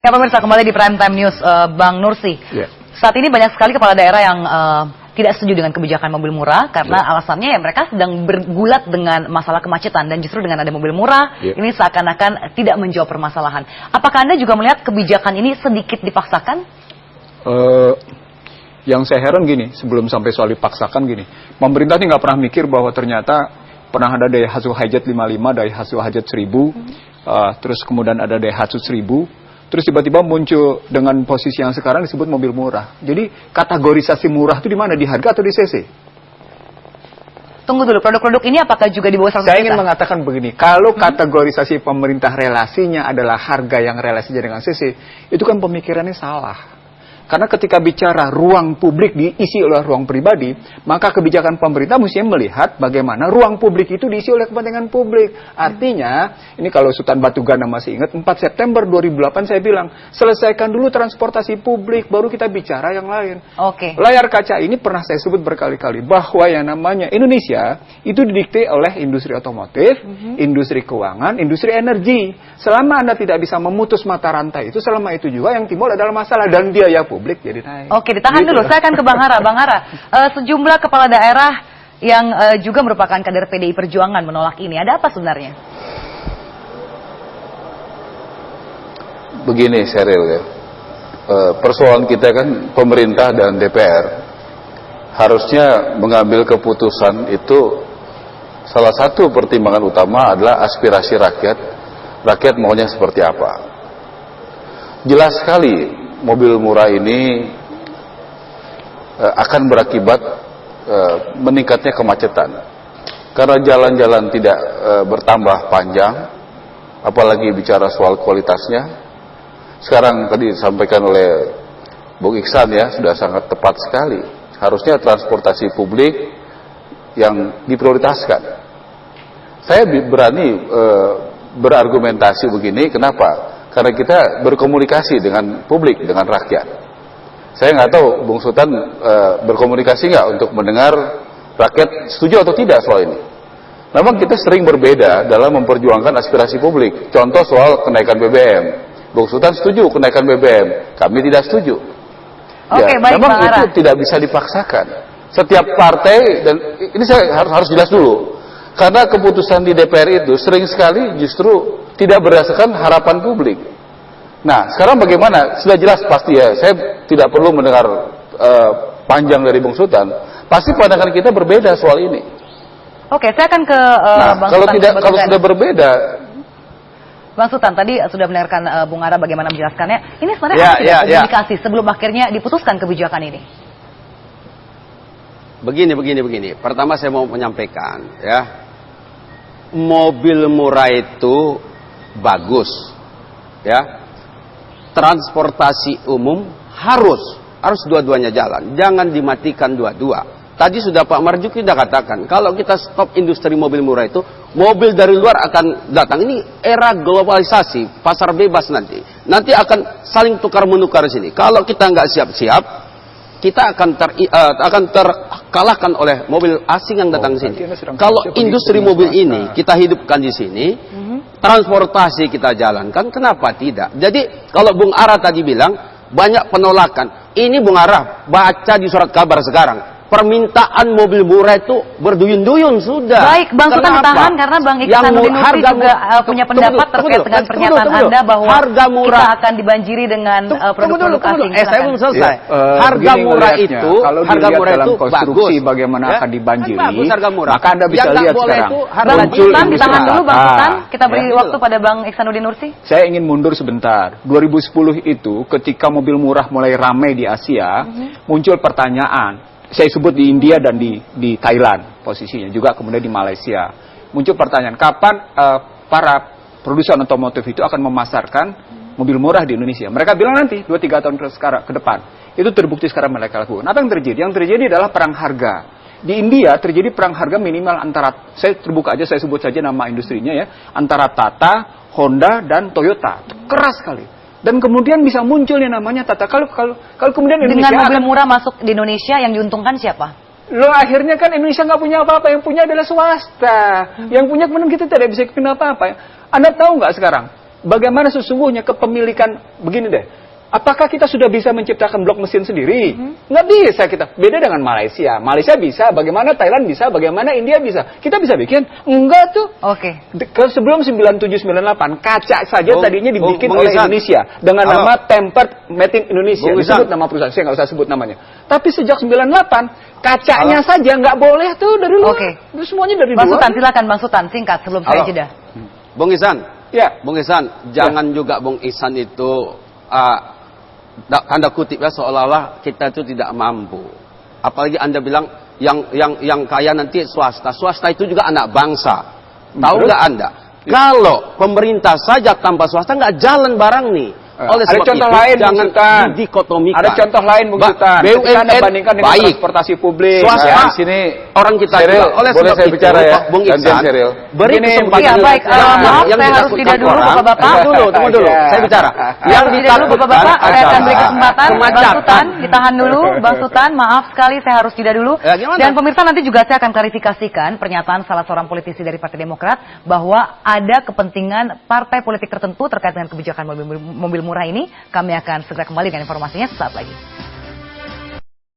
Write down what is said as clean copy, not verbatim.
Ya pemirsa, kembali di Prime Time News, Bang Nursi. Saat ini banyak sekali kepala daerah yang tidak setuju dengan kebijakan mobil murah karena alasannya ya mereka sedang bergulat dengan masalah kemacetan dan justru dengan ada mobil murah ini seakan-akan tidak menjawab permasalahan. Apakah Anda juga melihat kebijakan ini sedikit dipaksakan? Yang saya heran gini, sebelum sampai soal dipaksakan gini, pemerintah ini nggak pernah mikir bahwa ternyata pernah ada Daihatsu Hijet 55, Daihatsu Hijet 1000, terus kemudian ada Daihatsu 1000. Terus tiba-tiba muncul dengan posisi yang sekarang disebut mobil murah. Jadi kategorisasi murah itu di mana? Di harga atau di cc? Tunggu dulu, produk-produk ini apakah juga di bawah 100 juta? Saya ingin mengatakan begini, kalau kategorisasi pemerintah relasinya adalah harga yang relasinya dengan cc, itu kan pemikirannya salah. Karena ketika bicara ruang publik diisi oleh ruang pribadi, maka kebijakan pemerintah mestinya melihat bagaimana ruang publik itu diisi oleh kepentingan publik. Artinya, ini kalau Sultan Batugana masih ingat, 4 September 2008 saya bilang, selesaikan dulu transportasi publik, baru kita bicara yang lain. Layar kaca ini pernah saya sebut berkali-kali, bahwa yang namanya Indonesia itu didikte oleh industri otomotif, industri keuangan, industri energi. Selama Anda tidak bisa memutus mata rantai itu, selama itu juga yang timbul adalah masalah dan biaya publik jadi naik. Oke, ditahan dulu. Saya akan ke Bang Hara. Bang Hara, sejumlah kepala daerah yang juga merupakan kader PDI Perjuangan menolak ini. Ada apa sebenarnya? Begini, Sheryl ya. Persoalan kita kan pemerintah dan DPR harusnya mengambil keputusan itu, salah satu pertimbangan utama adalah aspirasi rakyat. Rakyat maunya seperti apa? Jelas sekali mobil murah ini akan berakibat meningkatnya kemacetan. Karena jalan-jalan tidak bertambah panjang, apalagi bicara soal kualitasnya. Sekarang tadi disampaikan oleh Bung Iksan ya, sudah sangat tepat sekali. Harusnya transportasi publik yang diprioritaskan. Saya berani berargumentasi begini, kenapa? Karena kita berkomunikasi dengan publik, dengan rakyat. Saya nggak tahu Bung Sultan berkomunikasi nggak untuk mendengar rakyat setuju atau tidak soal ini. Memang kita sering berbeda dalam memperjuangkan aspirasi publik. Contoh soal kenaikan BBM. Bung Sultan setuju kenaikan BBM, kami tidak setuju. Memang itu tidak bisa dipaksakan. Setiap partai, dan ini saya harus jelas dulu. Karena keputusan di DPR itu sering sekali justru tidak berdasarkan harapan publik. Nah, sekarang bagaimana? Sudah jelas pasti ya, saya tidak perlu mendengar panjang dari Bung Sultan. Pasti pandangan kita berbeda soal ini. Oke, saya akan ke Bang Sultan. Kalau sudah berbeda, Bang Sultan tadi sudah mendengarkan Bung Hara bagaimana menjelaskannya. Ini sebenarnya ada komunikasi sebelum akhirnya diputuskan kebijakan ini. Begini. Pertama saya mau menyampaikan ya, mobil murah itu bagus, ya. Transportasi umum harus dua-duanya jalan, jangan dimatikan dua-dua. Tadi sudah Pak Marzuki sudah katakan, kalau kita stop industri mobil murah itu, mobil dari luar akan datang. Ini era globalisasi, pasar bebas nanti akan saling tukar menukar sini. Kalau kita nggak siap-siap, kita akan terkalahkan oleh mobil asing yang datang sini. Kalau industri mobil ini kita hidupkan di sini, transportasi kita jalankan, kenapa tidak? Jadi kalau Bung Ara tadi bilang banyak penolakan, ini Bung Ara baca di surat kabar sekarang. Permintaan mobil murah itu berduyun-duyun sudah. Baik, Bang Sultan ditahan karena Bang Iksanuddin Nursi juga punya pendapat terkait dengan pernyataan Anda bahwa kita akan dibanjiri dengan produk-produk asing. Saya belum selesai. Harga murah itu, dalam konstruksi bagus. Bagaimana akan dibanjiri, maka Anda bisa lihat sekarang. Bang Sultan ditahan dulu, Bang Sultan. Kita beri waktu pada Bang Iksanuddin Nursi. Saya ingin mundur sebentar. 2010 itu ketika mobil murah mulai ramai di Asia, muncul pertanyaan. Saya sebut di India dan di Thailand posisinya, juga kemudian di Malaysia. Muncul pertanyaan, kapan para produsen otomotif itu akan memasarkan mobil murah di Indonesia? Mereka bilang nanti, 2-3 tahun ke depan. Itu terbukti sekarang mereka lakukan. Apa yang terjadi? Yang terjadi adalah perang harga. Di India terjadi perang harga minimal antara, saya terbuka aja, saya sebut saja nama industrinya ya, antara Tata, Honda, dan Toyota. Keras sekali. Dan kemudian bisa muncul yang namanya Tata. Kalau kemudian Indonesia dengan mobil murah masuk di Indonesia, yang diuntungkan siapa? Loh, akhirnya kan Indonesia nggak punya apa-apa, yang punya adalah swasta. Yang punya kemudian kita tidak bisa bikin apa-apa. Anda tahu nggak sekarang? bagaimana sesungguhnya kepemilikan, begini deh, apakah kita sudah bisa menciptakan blok mesin sendiri? Nggak bisa kita. Beda dengan Malaysia. Malaysia bisa, bagaimana Thailand bisa, bagaimana India bisa. Kita bisa bikin? Enggak tuh. Oke. Sebelum 97-98, kaca saja tadinya dibikin Bung oleh Ihsan. Indonesia. Dengan Halo. nama Tempered Made in Indonesia. Bung Disebut Ihsan. nama perusahaan, saya nggak usah sebut namanya. Tapi sejak 98, kacanya saja nggak boleh tuh dari luar. Oke. Itu semuanya dari Bang luar. Sultan, silakan Bang Sultan, singkat sebelum saya Halo. jeda. Bung Ihsan, Ya. Bung Ihsan, jangan juga Bung Ihsan itu tanda kutip ya seolah-olah kita itu tidak mampu. Apalagi Anda bilang yang kaya nanti swasta. Swasta itu juga anak bangsa. Tahu Terus? nggak Anda? Kalau pemerintah saja tanpa swasta nggak jalan barang nih. Oleh Ada sebab contoh itu, lain, Bung jangan Sultan. didikotomikan. Ada contoh lain, Bung Sultan. Ketika Anda BUMN bandingkan dengan baik. transportasi publik. Swasta ya. Di sini orang kita Sheryl, juga. Oleh boleh sebab saya itu, bicara ya? Bung Gantian Ihsan, Sheryl. beri Gini, kesempatan. Iya, baik. Maaf, saya harus ditakutkan jeda dulu, orang. Bapak-bapak. Tunggu dulu. Iya. Saya bicara. Yang jeda dulu Bapak-bapak, saya akan beri kesempatan. Bang Kemacetan. Sultan, ditahan dulu. Bang Sultan, maaf sekali saya harus jeda dulu. Ya, gimana? Dan pemirsa nanti juga saya akan klarifikasikan pernyataan salah seorang politisi dari Partai Demokrat bahwa ada kepentingan partai politik tertentu terkait dengan kebijakan mobil murah ini. Kami akan segera kembali dengan informasinya sesaat lagi.